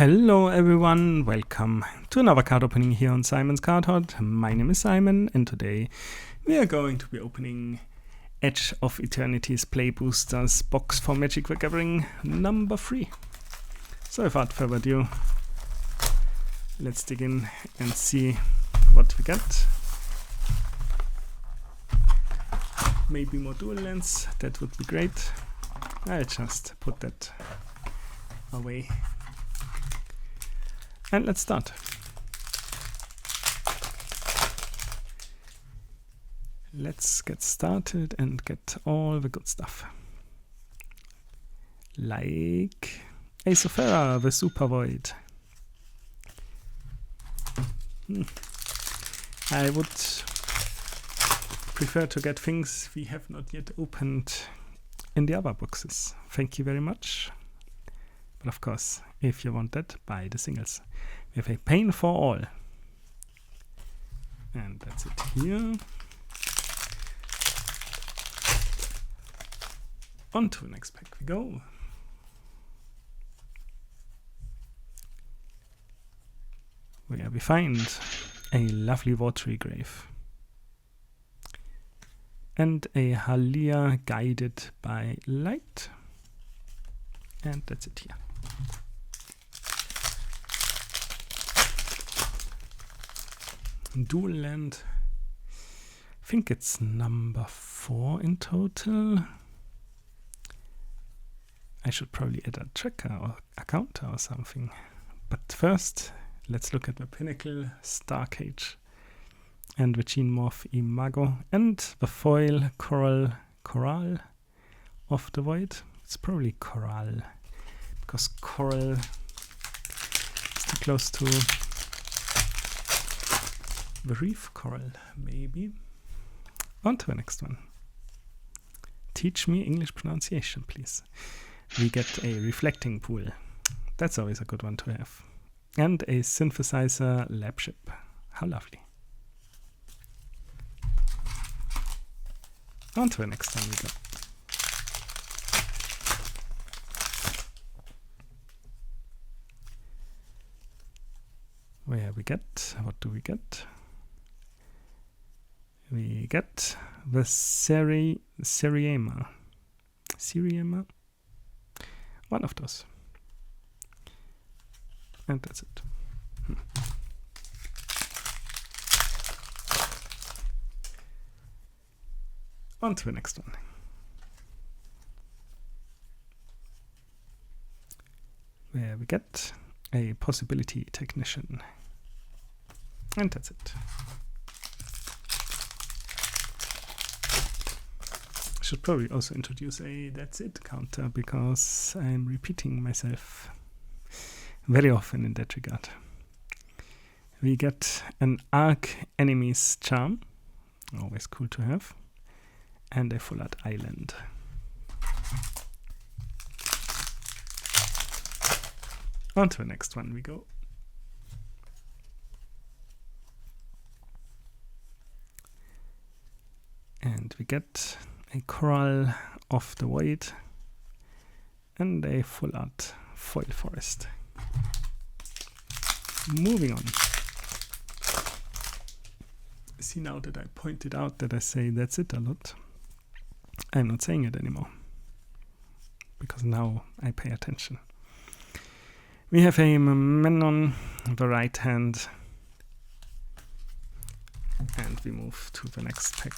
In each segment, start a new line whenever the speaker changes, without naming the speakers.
Hello everyone, welcome to another card opening here on Simon's Card Hut. My name is Simon and today we are going to be opening Edge of Eternities Play Boosters box for Magic the Gathering number 3. So without further ado, let's dig in and see what we get. Maybe more dual lands, that would be great. I'll just put that away. And let's start. Let's get started and get all the good stuff. Like Ace of Error, the Super Void. I would prefer to get things we have not yet opened in the other boxes. Thank you very much. But of course, if you want that, buy the singles. We have a Pain for All. And that's it here. On to the next pack we go. Where we find a lovely Watery Grave. And a Halia Guided by Light. And that's it here. Dual land. I think it's number 4 in total. I should probably add a tracker or a counter or something. But first, let's look at the Pinnacle Starcage and the Genmorph Imago and the foil Coral of the Void. It's probably Coral because Coral is too close to the Reef Coral, maybe. On to the next one. Teach me English pronunciation, please. We get a Reflecting Pool. That's always a good one to have. And a Synthesizer Lab Ship. How lovely. On to the next one we go. Where we get, what do we get? We get the Seriema. Seriema? One of those. And that's it. On to the next one. Where we get a Possibility Technician. And that's it. Should probably also introduce a That's It counter because I'm repeating myself very often in that regard. We get an Arc Enemy's Charm, always cool to have, and a Full Art Island. On to the next one we go. And we get a Coral of the Void and a Full Art Foil Forest. Moving on. See, now that I pointed out that I say that's it a lot, I'm not saying it anymore. Because now I pay attention. We have a Moonmen on the right hand. And we move to the next pack.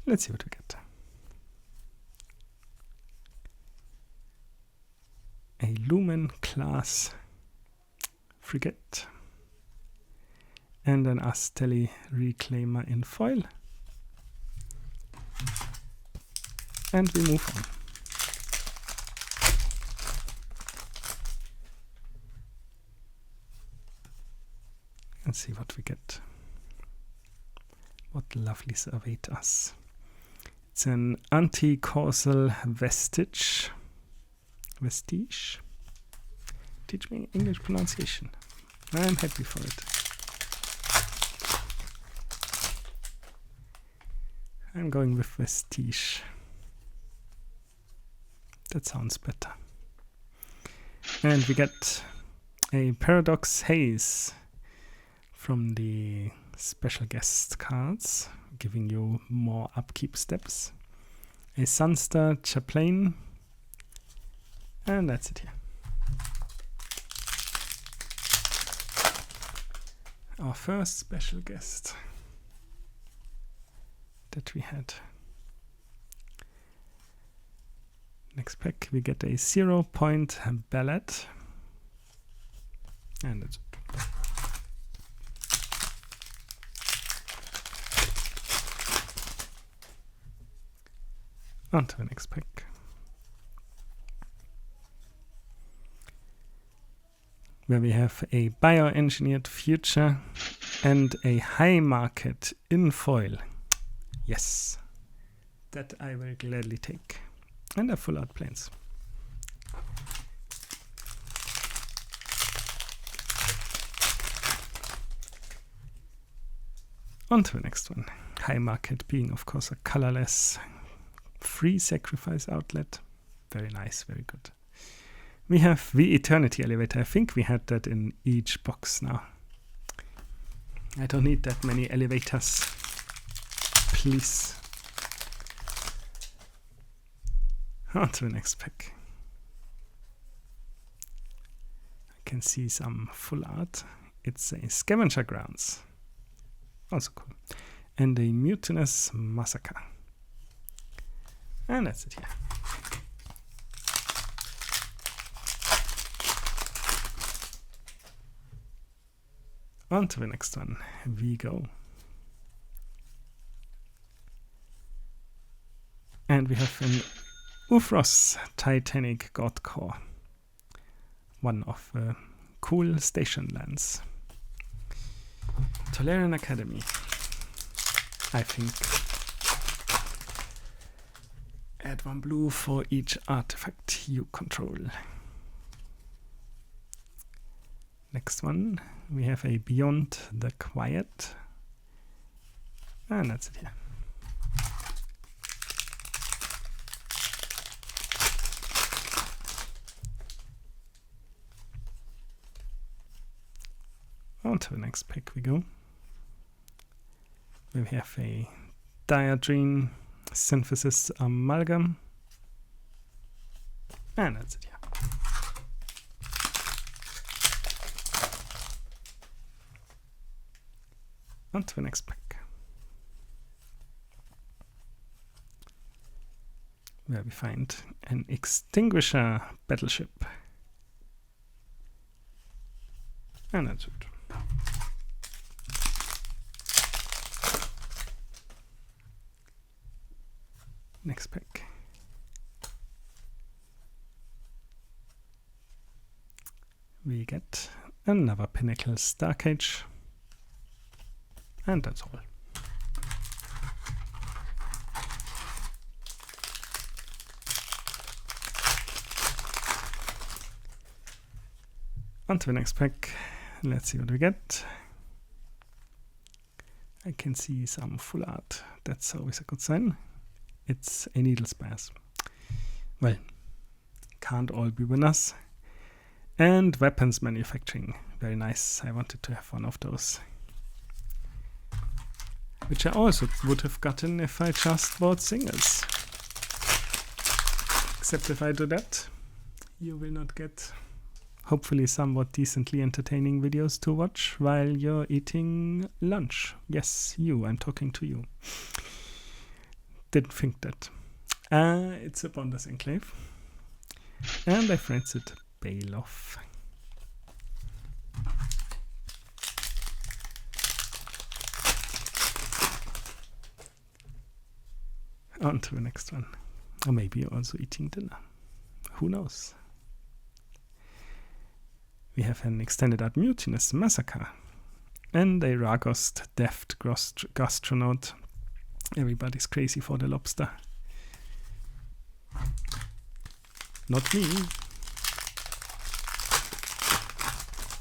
Let's see what we get. A Lumen class frigate and an Astelli Reclaimer in foil. And we move on. And see what we get. What lovelies await us. It's an Anti-Causal Vestige. Teach me English pronunciation. I'm happy for it. I'm going with Vestige. That sounds better. And we get a Paradox Haze from the special guest cards, giving you more upkeep steps. A Sunstar Chaplain. And that's it here. Our first special guest that we had. Next pack we get a 0-point ballad. And that's it. On to the next pack. Where we have a bioengineered future and a high market in foil. Yes, that I will gladly take. And a full art planes. On to the next one. High market being, of course, a colorless free sacrifice outlet. Very nice, very good. We have the Eternity elevator. I think we had that in each box now. I don't need that many elevators. Please. On to the next pack. I can see some full art. It's a Scavenger Grounds. Also cool. And a Mutinous Massacre. And that's it here. On to the next one. We go. And we have an Ufros Titanic God Core. One of the cool station lands. Tolarian Academy. I think. Add 1 blue for each artifact you control. Next one, we have a Beyond the Quiet. And that's it here. On to the next pack we go. We have a Diadrene Synthesis Amalgam. And that's it here. On to the next pack. Where we find an Extinguisher Battleship. And that's it. Next pack. We get another Pinnacle Starcage. And that's all. On to the next pack. Let's see what we get. I can see some full art. That's always a good sign. It's a Needle Spires. Well, can't all be winners. And Weapons Manufacturing. Very nice. I wanted to have one of those. Which I also would have gotten if I just bought singles. Except if I do that, you will not get hopefully somewhat decently entertaining videos to watch while you're eating lunch. Yes, you, I'm talking to you. Didn't think that. It's a Bonders Enclave. And I friends it Bailoff. On to the next one. Or maybe you're also eating dinner. Who knows? We have an Extended Art Mutinous Massacre. And a Ragost Deft Gastronaut. Everybody's crazy for the lobster. Not me.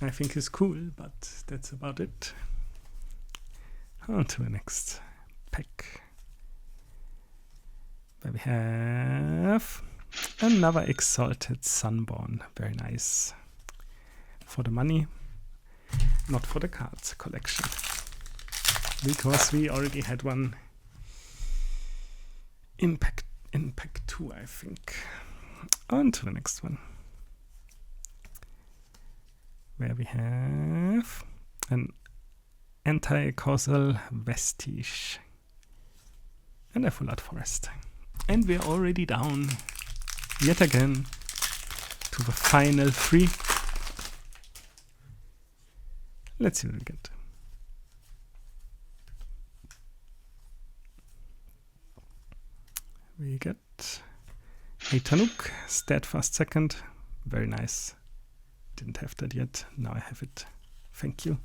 I think it's cool, but that's about it. On to the next pack. There we have another Exalted Sunborn. Very nice. For the money, not for the cards collection. Because we already had one in pack 2, I think. On to the next one. Where we have an Anti-Causal Vestige and a Full Art Forest. And we're already down yet again to the final 3. Let's see what we get. We get a Tanuk, Steadfast second. Very nice. Didn't have that yet. Now I have it. Thank you.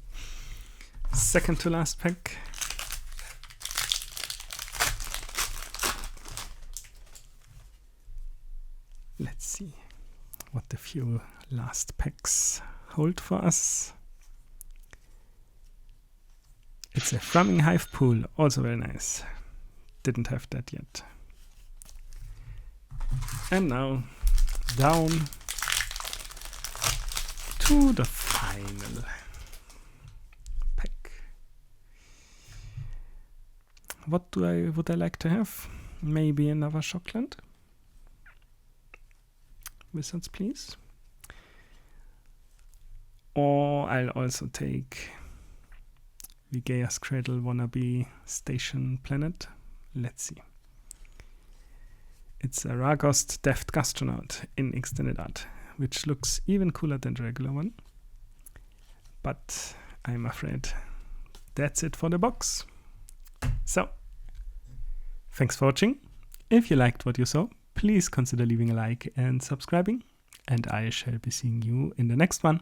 Second to last pack. Let's see what the few last packs hold for us. It's a Thrumming Hive Pool, also very nice. Didn't have that yet. And now down to the final pack. What would I like to have? Maybe another Shockland. Wizards, please. Or I'll also take Vigeia's Cradle Wannabe Station Planet. Let's see. It's a Ragost Deft Gastronaut in Extended Art, which looks even cooler than the regular one. But I'm afraid that's it for the box. So, thanks for watching. If you liked what you saw, please consider leaving a like and subscribing. And I shall be seeing you in the next one.